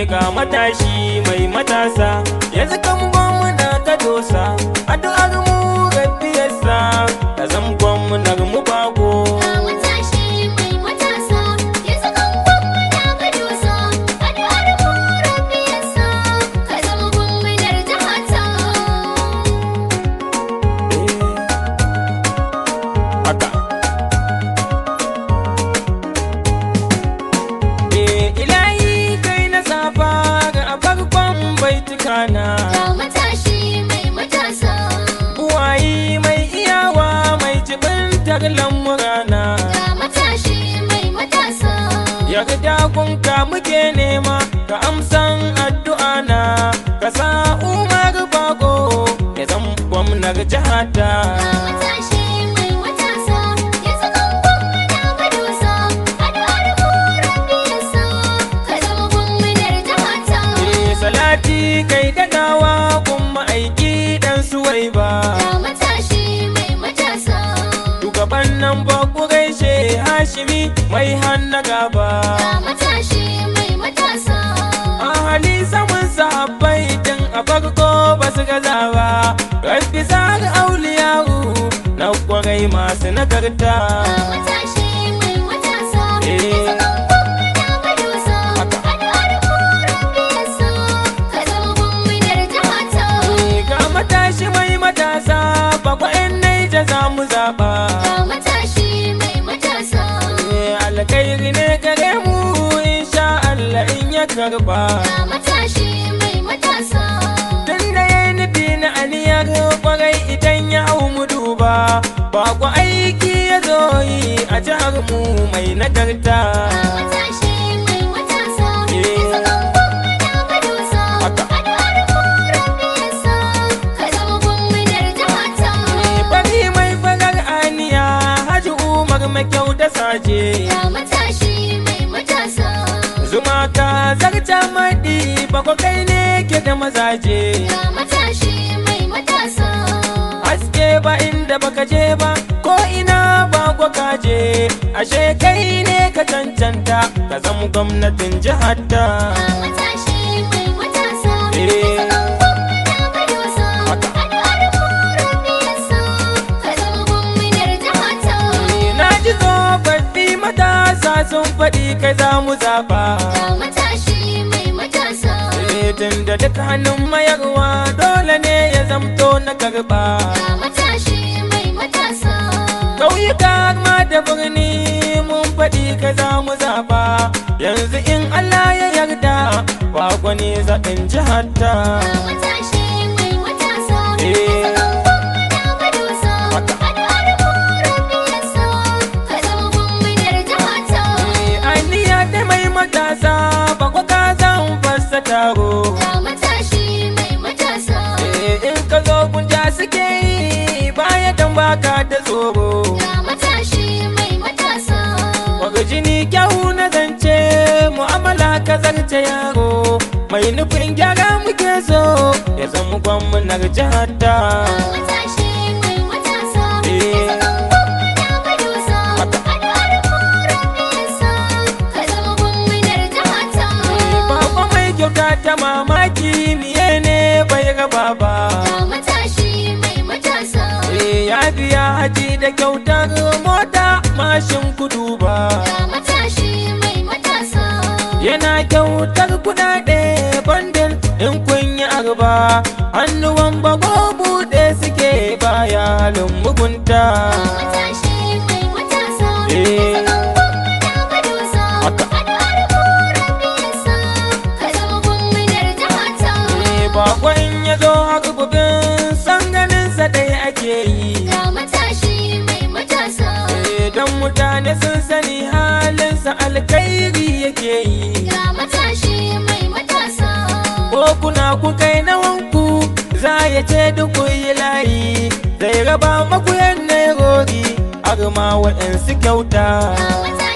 ga matashi mai matasa yanzu kan gwamna ka dosa addu'ar mu rabbi yasa ka zam gwamnar mu bago. Ga matashi mai matasa yanzu kan gwamna ka dosa addu'ar mu rabbi yasa ka zama gwamnar jihata. Haka ilahi kai na saba ga farkon baitukana. Ga matashi mai matasa Buwayi mai iyawa mai jibintar lamurana. ga matashi mai matasa Yarda kunka muke nema ka amsan addu'a na ka sa Umar Bago ya zam gwamnar jihata. ga matashi mai matasa yanzu kan gwamna ka dosa addu'ar mu rabbi yasa ka zama gwamnar jihata. Salati kai dadawa kuma aiki dan suwai ba. Ga matashi mai matasa Shugaban nan ba ku gaishe Hashimi mai hanna gaba. ga matashi mai matasa Ahali samun sahabbai tun a farko ba su gaza ba. Rabbi zar auliyahu na kwarai masu nagarta. ga matashi mai matasa Eh. yanzu kan gwamna ka dosa addu'ar mu rabbi yasa ka zama gwamnar jihata. Ga matashi mai matasa bakwai Naija za mu zaɓa. Ga matashi mai matasa Alkairi ne gare mu insha Allah in ya karba. ga matashi mai matasa Tun da ya nufi na aniyar kwarai idan ya hau mu duba. Bako aiki ya zo yi a jihar mu mai nagarta. ga matashi mai matasa Eh. yanzu kan gwamna ka dosa Haka. addu'ar mu rabbi yasa ka zama gwamnar jihata. Bari mai farar aniya Haji Umar mai kyau da saje. Ga matashi mai matasa Zuma ka zarta maɗi bako kai ne ke da mazaje. ga matashi mai matasa Haske ba inda baka je ba ko ina ba ka je. Ashe kai ne ka cancanta ka zama gwamnatin jihar ta. ga matashi mai matasa Eh. yanzu kan gwamna ka dosa Haka. addu'ar mu rabbi yasa ka zama gwamnar jihata. Na ji tsofaffi matasa sun faɗi kai za mu zaɓa. Ga matashi mai matasa Tun da duk hannun mayarwa dole ne ya zamto na karɓa. ga matashi mai matasa Ƙauyuka ma da birni mun faɗi kai za mu zaɓa. Yanzu in Allah ya yarda ba gwani zaɓin jihar ta. ga matashi mai matasa Eh. yanzu kan gwamna ka dosa Haka. addu'ar mu rabbi yasa ka zama gwamnar jihata. Aniya ta mai matasa ba kwa ka zan fasa taro. Ga matashi mai matasa In ka zo kunja suke yi baya dan baka da tsoro. ga matashi mai matasa Waga jini kyau na zance mu'amala ka zarce yaro. Mai nufin gyara muke so ya zama gwamnar jihar ta. ga matashi mai matasa Eh. yanzu kan gwamna ka dosa Haka. addu'ar mu rabbi yasa ka zama gwamnar jihata. Baba mai kyauta ta mamaki miye ne bai raba ba. Ga matashi mai matasa Ya biya haji da kyautar mota mashin kudu ba. ga matashi mai matasa Yana kyautar kudade bandin in kun yi arba. Hannuwan bago buɗe suke baya halin mugunta. ga matashi mai matasa Eh. yanzu kan gwamna ka dosa Haka. addu'ar mu rabbi yasa ka zama gwamnar jihata. Bakon ya zo harbubin san ganinsa dai ake yi. Ga matashi mai matasa Don mutane sun sani halinsa alkhairi yake yi. ga matashi mai matasa Ko kuna ku kai nawanku za ya ce duk ku yi layi. Zai raba maku yan nairori har ma waɗansu kyauta. ga matashi